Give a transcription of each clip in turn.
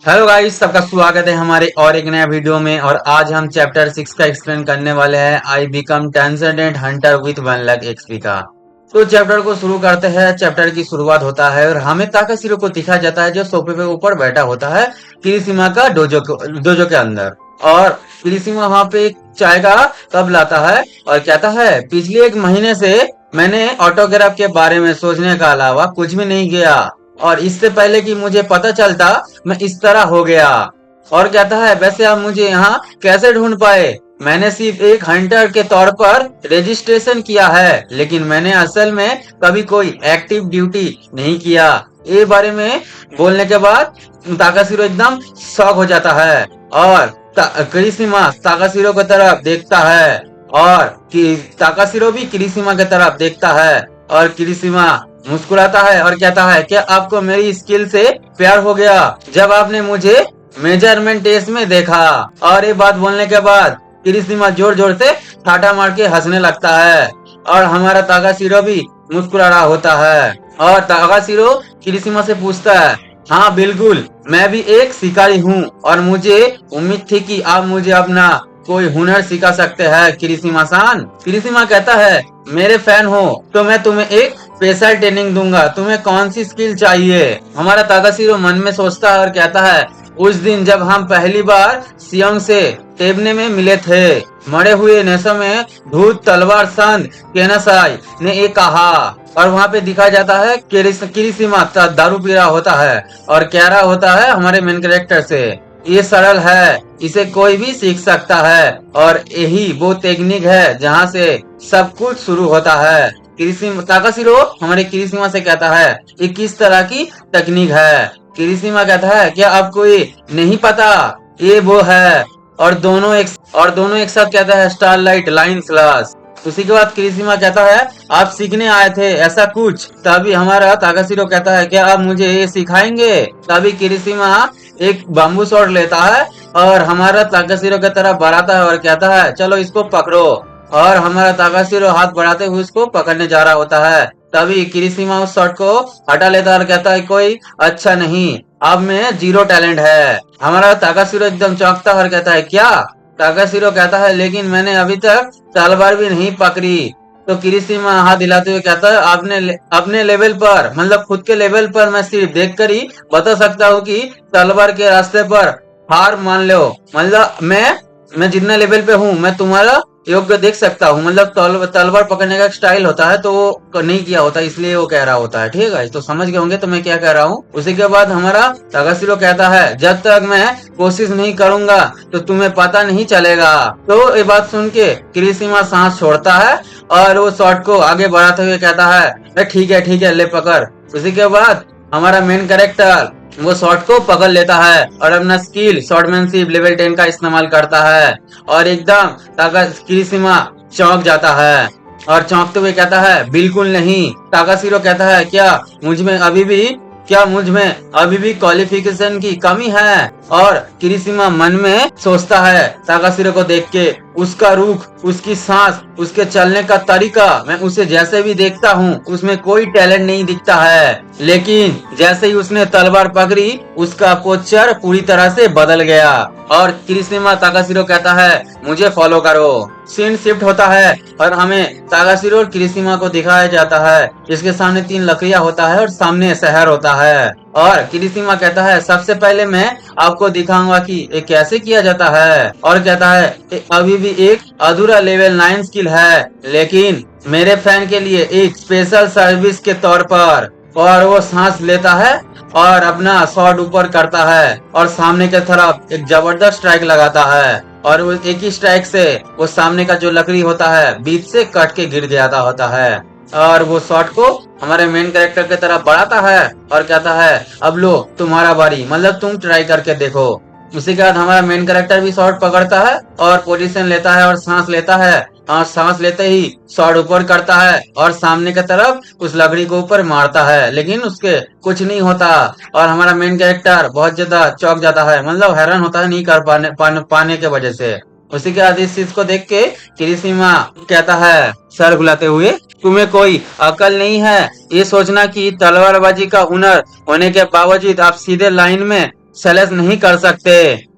Hello guys, सबका स्वागत है हमारे और एक नया वीडियो में। और आज हम चैप्टर 6 का एक्सप्लेन करने वाले हैं, I become transcendent Hunter with 1 lakh XP का। तो चैप्टर को शुरू करते हैं। चैप्टर की शुरुआत होता है और हमें ताकाशिरो को दिखा जाता है जो सोफे पे ऊपर बैठा होता है किरीशिमा का डोजो के अंदर। और किरीशिमा वहां पे एक चाय का कप लाता है और कहता है, पिछले एक महीने से मैंने ऑटोग्राफ के बारे में सोचने का अलावा कुछ भी नहीं किया, और इससे पहले कि मुझे पता चलता मैं इस तरह हो गया। और कहता है, वैसे आप मुझे यहाँ कैसे ढूंढ पाए? मैंने सिर्फ एक हंटर के तौर पर रजिस्ट्रेशन किया है, लेकिन मैंने असल में कभी कोई एक्टिव ड्यूटी नहीं किया। ये बारे में बोलने के बाद ताकाशिरो एकदम शॉक हो जाता है और किरीशिमा ताकाशिरो की तरफ देखता है और ताकाशिरो भी किरीशिमा की तरफ देखता है और किरीशिमा मुस्कुराता है और कहता है, क्या आपको मेरी स्किल से प्यार हो गया जब आपने मुझे मेजरमेंट टेस्ट में देखा? और ये बात बोलने के बाद किरीशिमा जोर जोर से ठाठा मार के हंसने लगता है और हमारा ताकाशिरो भी मुस्कुरा रहा होता है। और ताकाशिरो किरीशिमा से पूछता है, हाँ बिल्कुल, मैं भी एक शिकारी हूँ और मुझे उम्मीद थी कि आप मुझे अपना कोई हुनर सिखा सकते हैं किरीशिमा-सान। किरीशिमा कहता है, मेरे फैन हो तो मैं तुम्हें एक स्पेशल ट्रेनिंग दूंगा, तुम्हें कौन सी स्किल चाहिए? हमारा ताकाशिरो मन में सोचता है और कहता है, उस दिन जब हम पहली बार सियोंग से टेबने में मिले थे, मरे हुए नेशा में धूत तलवार संत केनासाई ने एक कहा। और वहाँ पे दिखा जाता है किरीशिमा दारू पी रहा होता है और कह रहा होता है हमारे मेन कैरेक्टर से, ये सरल है, इसे कोई भी सीख सकता है और यही वो टेक्निक है जहाँ से सब कुछ शुरू होता है। ताकाशिरो हमारे किरीशिमा से कहता है, ये किस तरह की टेक्निक है? किरीशिमा कहता है, क्या आपको ये नहीं पता? ये वो है। और दोनों एक साथ कहता है, स्टारलाइट लाइन स्लैश। उसी के बाद किरीशिमा कहता है, आप सीखने आए थे ऐसा कुछ? तभी हमारा ताकाशिरो कहता है, क्या आप मुझे ये सिखाएंगे? तभी किरीशिमा एक बाम्बू शॉट लेता है और हमारा ताकाशिरो की तरफ बढ़ाता है और कहता है, चलो इसको पकड़ो। और हमारा ताकाशिरो हाथ बढ़ाते हुए उसको पकड़ने जा रहा होता है। तभी किरीशिमा उस शॉट को हटा लेता है और कहता है, कोई अच्छा नहीं, अब में 0 टैलेंट है। हमारा ताकाशिरो एकदम चौंकता है और कहता है, क्या? ताकाशिरो कहता है, लेकिन मैंने अभी तक तलवार भी नहीं पकड़ी। तो किरीशिमा हाथ हिलाते हुए कहता है, आपने अपने लेवल पर, मतलब खुद के लेवल पर मैं सिर्फ देखकर ही बता सकता हूँ कि तलवार के रास्ते पर हार मान लो। मतलब मैं जितना लेवल पे हूँ मैं तुम्हारा योग्य देख सकता हूँ। मतलब तलवार पकड़ने का एक स्टाइल होता है तो वो नहीं किया होता, इसलिए वो कह रहा होता है। ठीक है, तो समझ गए होंगे तो मैं क्या कह रहा हूँ। उसी के बाद हमारा ताकाशिरो कहता है, जब तक मैं कोशिश नहीं करूंगा तो तुम्हें पता नहीं चलेगा। तो ये बात सुन के किरीशिमा सांस छोड़ता है और वो शॉट को आगे बढ़ाते हुए कहता है, ठीक है ले पकड़। उसी के बाद हमारा मेन कैरेक्टर वो शॉट को पकड़ लेता है और अपना स्किल शॉर्टमैनशिप लेवल 10 का इस्तेमाल करता है और एकदम किरीशिमा चौंक जाता है और चौंकते हुए कहता है, बिल्कुल नहीं। ताकाशिरो कहता है, क्या मुझ में अभी भी क्वालिफिकेशन की कमी है? और किरीशिमा मन में सोचता है, ताकाशिरो को देख के उसका रुख, उसकी सांस, उसके चलने का तरीका, मैं उसे जैसे भी देखता हूँ उसमें कोई टैलेंट नहीं दिखता है, लेकिन जैसे ही उसने तलवार पकड़ी उसका पोस्चर पूरी तरह से बदल गया। और किरीशिमा ताकाशिरो कहता है, मुझे फॉलो करो। सीन शिफ्ट होता है और हमें ताकाशिरो और किरीशिमा को दिखाया जाता है, जिसके सामने 3 लकड़ियां होता है और सामने शहर होता है। और किरीशिमा कहता है, सबसे पहले मैं आपको दिखाऊंगा कि ये कैसे किया जाता है। और कहता है, अभी भी एक अधूरा लेवल 9 स्किल है, लेकिन मेरे फैन के लिए एक स्पेशल सर्विस के तौर पर। और वो सांस लेता है और अपना शॉट ऊपर करता है और सामने की तरफ एक जबरदस्त स्ट्राइक लगाता है और वो एक ही स्ट्राइक से वो सामने का जो लकड़ी होता है बीच से कट के गिर जाता होता है। और वो शॉट को हमारे मेन कैरेक्टर की तरफ बढ़ाता है और कहता है, अब लो तुम्हारा बारी, मतलब तुम ट्राई करके देखो। उसी के बाद हमारा मेन कैरेक्टर भी शॉट पकड़ता है और पोजीशन लेता है और सांस लेता है और सांस लेते ही शॉट ऊपर करता है और सामने की तरफ उस लकड़ी को ऊपर मारता है, लेकिन उसके कुछ नहीं होता। और हमारा मेन कैरेक्टर बहुत ज्यादा चौंक जाता है, मतलब हैरान होता है नहीं कर पाने के वजह से। उसी के बाद इस चीज को देख के किरीशिमा कहता है सर बुलाते हुए, तुम्हें कोई अकल नहीं है ये सोचना कि तलवारबाजी का हुनर होने के बावजूद आप सीधे लाइन में सेलेस नहीं कर सकते।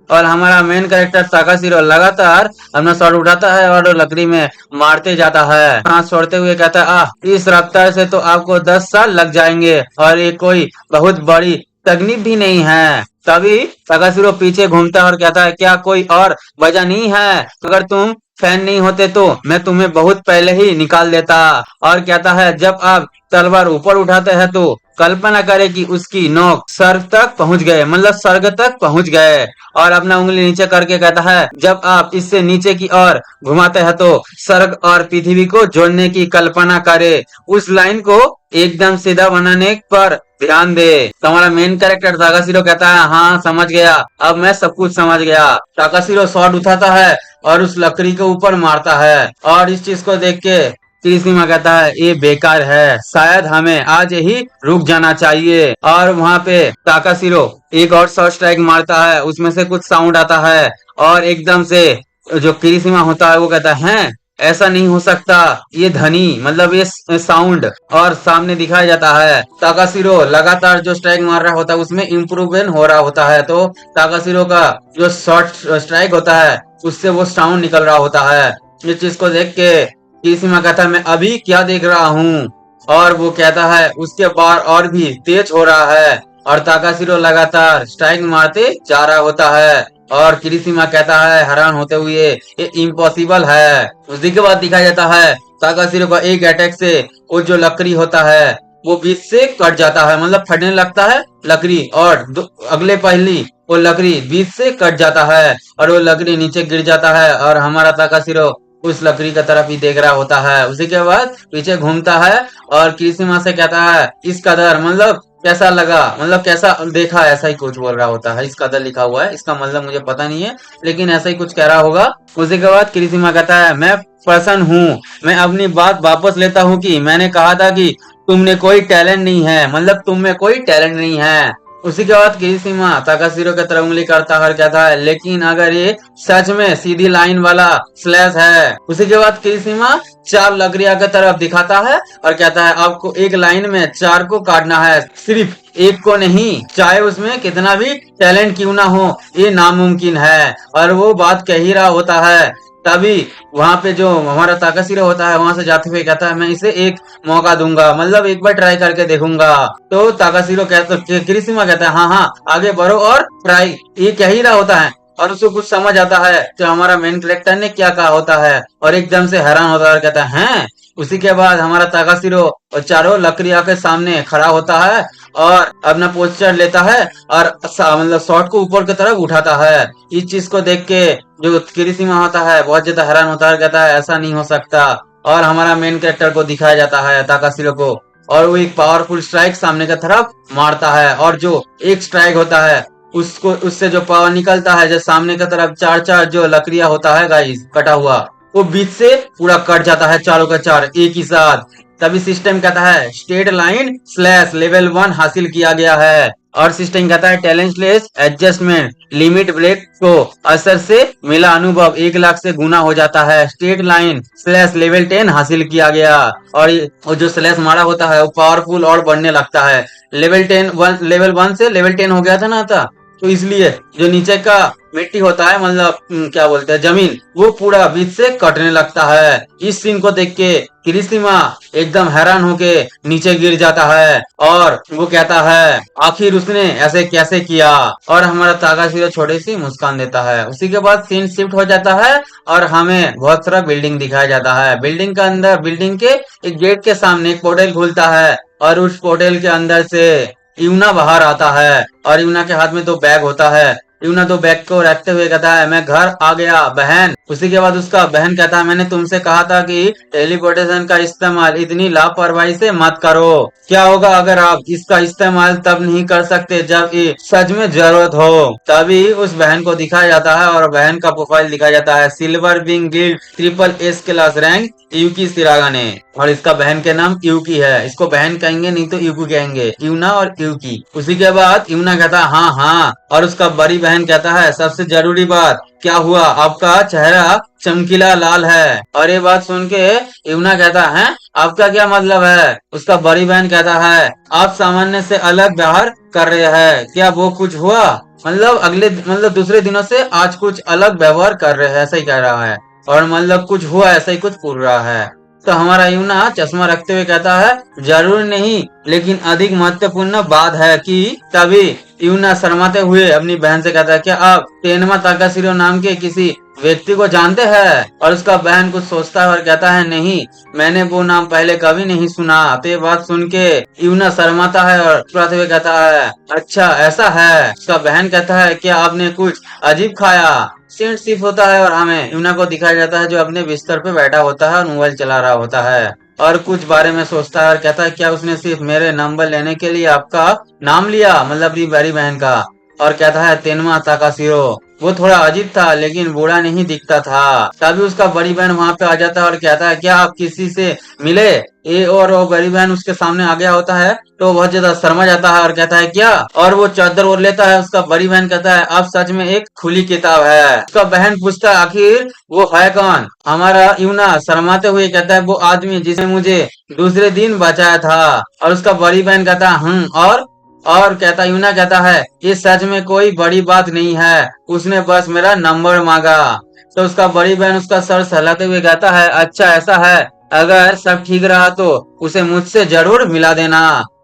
और हमारा मेन कैरेक्टर ताकाशिरो लगातार अपना शॉट उठाता है और लकड़ी में मारते जाता है, सांस छोड़ते हुए कहता है, इस रफ्तार से तो आपको 10 साल लग जाएंगे और ये कोई बहुत बड़ी तकलीफ भी नहीं है। तभी ताकाशिरो पीछे घूमता है और कहता है, क्या कोई और वजह नहीं है? अगर तुम फैन नहीं होते तो मैं तुम्हें बहुत पहले ही निकाल देता। और कहता है, जब आप तलवार ऊपर उठाते हैं तो कल्पना करें कि उसकी नोक स्वर्ग तक पहुंच गए, मतलब स्वर्ग तक पहुंच गए। और अपना उंगली नीचे करके कहता है, जब आप इससे नीचे की ओर घुमाते हैं तो स्वर्ग और पृथ्वी को जोड़ने की कल्पना करे। उस लाइन को एकदम सीधा बनाने पर ध्यान दे। तो हमारा मेन कैरेक्टर ताकाशिरो कहता है, हाँ समझ गया, अब मैं सब कुछ समझ गया। ताकाशिरो शॉट उठाता है और उस लकड़ी के ऊपर मारता है और इस चीज को देख के किरीशिमा कहता है, ये बेकार है, शायद हमें आज ही रुक जाना चाहिए। और वहाँ पे ताकाशिरो एक और शॉर्ट स्ट्राइक मारता है, उसमें से कुछ साउंड आता है और एकदम से जो किरीशिमा होता है वो कहता है, ऐसा नहीं हो सकता, ये ध्वनि मतलब ये साउंड। और सामने दिखाया जाता है ताकाशिरो लगातार जो स्ट्राइक मार रहा होता है उसमें इम्प्रूवमेंट हो रहा होता है। तो ताकाशिरो का जो शॉर्ट स्ट्राइक होता है उससे वो साउंड निकल रहा होता है। इस चीज को देख के किरीशिमा कहता है, मैं अभी क्या देख रहा हूँ? और वो कहता है, उसके बार और भी तेज हो रहा है और ताकाशिरो लगातार स्ट्राइक मारते जा रहा होता है। और किरीशिमा कहता है हैरान होते हुए, ये इम्पॉसिबल है। उसी के बाद दिखाया जाता है ताकाशिरो का एक अटैक से वो जो लकड़ी होता है वो बीच से कट जाता है, मतलब फटने लगता है लकड़ी, और अगले पहली वो लकड़ी बीच से कट जाता है और वो लकड़ी नीचे गिर जाता है और हमारा ताकाशिरो उस लकड़ी की तरफ ही देख रहा होता है। उसी के बाद पीछे घूमता है और किरीशिमा से कहता है, इस कदर मतलब कैसा लगा, मतलब कैसा देखा, ऐसा ही कुछ बोल रहा होता है। इस कदर लिखा हुआ है, इसका मतलब मुझे पता नहीं है लेकिन ऐसा ही कुछ कह रहा होगा। उसी के बाद किरीशिमा कहता है, मैं प्रसन्न हूँ, मैं अपनी बात वापस लेता हूँ कि मैंने कहा था कि तुमने कोई टैलेंट नहीं है, मतलब तुम में कोई टैलेंट नहीं है। उसी के बाद किरीशिमा ताकाशिरो की तरफ उंगली करता है और कहता है, लेकिन अगर ये सच में सीधी लाइन वाला स्लैश है। उसी के बाद किरीशिमा 4 लकड़ियां की तरफ दिखाता है और कहता है, आपको एक लाइन में 4 को काटना है, सिर्फ एक को नहीं, चाहे उसमें कितना भी टैलेंट क्यों ना हो, ये नामुमकिन है। और वो बात कह ही रहा होता है तभी वहां पे जो हमारा ताकाशिरो होता है वहां से जाते हुए कहता है, मैं इसे एक मौका दूंगा, मतलब एक बार ट्राई करके देखूंगा। तो ताकाशिरो कहता, किरीशिमा कहता है, हाँ हाँ आगे बढ़ो और ट्राई, ये कह ही रहा होता है। और उसको कुछ समझ आता है कि हमारा मेन कैरेक्टर ने क्या कहा होता है और एकदम से हैरान होता है और कहता है, हैं? उसी के बाद हमारा ताकाशिरो और चारों लकड़ियां के सामने खड़ा होता है और अपना पोस्टर लेता है और मतलब शॉट को ऊपर की तरफ उठाता है। इस चीज को देख के जो किरीशिमा होता है बहुत ज्यादा हैरान होता है और कहता है, ऐसा नहीं हो सकता। और हमारा मेन कैरेक्टर को दिखाया जाता है ताकाशिरो को, और वो एक पावरफुल स्ट्राइक सामने की तरफ मारता है और जो एक स्ट्राइक होता है उसको उससे जो पावर निकलता है, जो सामने की तरफ 4 जो लकड़ियां होता है गाइस कटा हुआ, वो बीच से पूरा कट जाता है, चारों का चार एक ही साथ। तभी सिस्टम कहता है, स्ट्रेट लाइन स्लैश लेवल 1 हासिल किया गया है। और सिस्टम कहता है, टैलेंटलेस एडजस्टमेंट लिमिट ब्रेक को असर से मिला अनुभव 1 लाख से गुना हो जाता है। स्ट्रेट लाइन स्लैश लेवल 10 हासिल किया गया। और जो स्लैश मारा होता है वो पावरफुल और बढ़ने लगता है। लेवल 1 से लेवल 10 हो गया था ना था, तो इसलिए जो नीचे का मिट्टी होता है, मतलब क्या बोलते हैं जमीन, वो पूरा बीच से कटने लगता है। इस सीन को देख के किरीशिमा एकदम हैरान होके नीचे गिर जाता है और वो कहता है, आखिर उसने ऐसे कैसे किया? और हमारा ताकाशिरो छोटी सी मुस्कान देता है। उसी के बाद सीन शिफ्ट हो जाता है और हमें बहुत सारा बिल्डिंग दिखाया जाता है। बिल्डिंग के अंदर, बिल्डिंग के एक गेट के सामने एक पोर्टल खुलता है और उस पोर्टल के अंदर से यूना बाहर आता है और यूना के हाथ में 2 बैग होता है। यूना 2 बैग को रखते हुए कहता है, मैं घर आ गया बहन। उसी के बाद उसका बहन कहता है, मैंने तुमसे कहा था कि टेलीपोर्टेशन का इस्तेमाल इतनी लापरवाही से मत करो। क्या होगा अगर आप इसका इस्तेमाल तब नहीं कर सकते जब ये सच में जरूरत हो? तभी उस बहन को दिखाया जाता है और बहन का प्रोफाइल दिखाया जाता है, silver wing guild SSS class rank Yuki Siraga ने। और इसका बहन के नाम यूकी है, इसको बहन कहेंगे नहीं तो यूकी कहेंगे, यूना और यूकी। उसी के बाद यूना कहता है, हाँ हाँ, और उसका बड़ी बहन कहता है सबसे जरूरी बात क्या हुआ, आपका चेहरा चमकीला लाल है। और ये बात सुन के यूना कहता है आपका क्या मतलब है। उसका बड़ी बहन कहता है आप सामान्य से अलग व्यवहार कर रहे हैं, क्या वो कुछ हुआ, मतलब दूसरे दिनों से आज कुछ अलग व्यवहार कर रहे हैं, ऐसा ही कह रहा है। और मतलब कुछ हुआ ऐसा ही कुछ पूछ रहा है। तो हमारा यूना चश्मा रखते हुए कहता है जरूर नहीं, लेकिन अधिक महत्वपूर्ण बात है कि तभी यूना शर्माते हुए अपनी बहन से कहता है क्या आप तेनमा ताकाशिरो नाम के किसी व्यक्ति को जानते हैं। और उसका बहन कुछ सोचता है और कहता है नहीं, मैंने वो नाम पहले कभी नहीं सुना। तो ये बात सुन के यूना शर्माता है और मुस्कुराते हुए कहता है अच्छा ऐसा है। उसका बहन कहता है क्या आपने कुछ अजीब खाया। सीन शिफ्ट होता है और हमें यूना को दिखाया जाता है जो अपने बिस्तर पे बैठा होता है और मोबाइल चला रहा होता है और कुछ बारे में सोचता है और कहता है क्या उसने सिर्फ मेरे नंबर लेने के लिए आपका नाम लिया, मतलब अपनी बड़ी बहन का। और कहता है तेनमा ताकाशिरो, वो थोड़ा अजीब था लेकिन बुरा नहीं दिखता था। तभी उसका बड़ी बहन वहां पे आ जाता है और कहता है क्या आप किसी से मिले। ये और वो बड़ी बहन उसके सामने आ गया होता है तो बहुत ज्यादा शर्मा जाता है और कहता है क्या, और वो चादर ओढ़ लेता है। उसका बड़ी बहन कहता है आप सच में एक खुली किताब है। उसका बहन पूछता है आखिर वो है कौन। हमारा यूना शर्माते हुए कहता है वो आदमी जिसने मुझे दूसरे दिन बचाया था। और उसका बड़ी बहन कहता है और कहता यूना कहता है ये सच में कोई बड़ी बात नहीं है, उसने बस मेरा नंबर मांगा। तो उसका बड़ी बहन उसका सर सहलाते हुए कहता है अच्छा ऐसा है, अगर सब ठीक रहा तो उसे मुझसे जरूर मिला देना।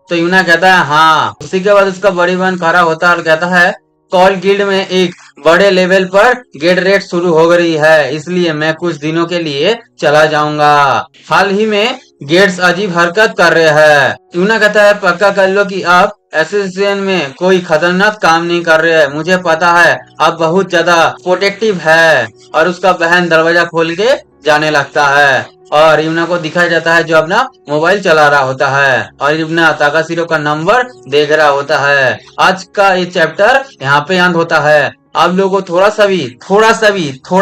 तो यूना कहता है हाँ। उसी के बाद उसका बड़ी बहन खड़ा होता है और कहता है कॉल गिल्ड में एक बड़े लेवल पर गेट रेट शुरू हो गई है, इसलिए मैं कुछ दिनों के लिए चला जाऊंगा। हाल ही में गेट्स अजीब हरकत कर रहे हैं। यूना कहता है पक्का कर लो कि आप एसोसिएशन में कोई खतरनाक काम नहीं कर रहे हैं, मुझे पता है आप बहुत ज्यादा प्रोटेक्टिव है। और उसका बहन दरवाजा खोल के जाने लगता है और यूना को दिखाया जाता है जो अपना मोबाइल चला रहा होता है और यूना ताकाशिरो का नंबर देख रहा होता है। आज का ये चैप्टर यहाँ पे अंत होता है। आप लोगों को थोड़ा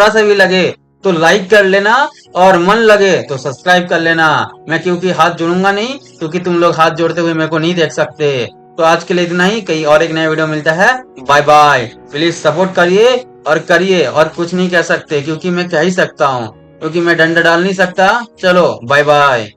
सा भी लगे तो लाइक कर लेना और मन लगे तो सब्सक्राइब कर लेना। मैं क्योंकि हाथ जोड़ूंगा नहीं, क्योंकि तुम लोग हाथ जोड़ते हुए मेरे को नहीं देख सकते। तो आज के लिए इतना ही, कहीं और एक नया वीडियो मिलता है। Bye bye. प्लीज सपोर्ट करिए और कुछ नहीं कह सकते क्योंकि मैं कह ही सकता हूँ, क्योंकि मैं डंडा डाल नहीं सकता। चलो बाय बाय।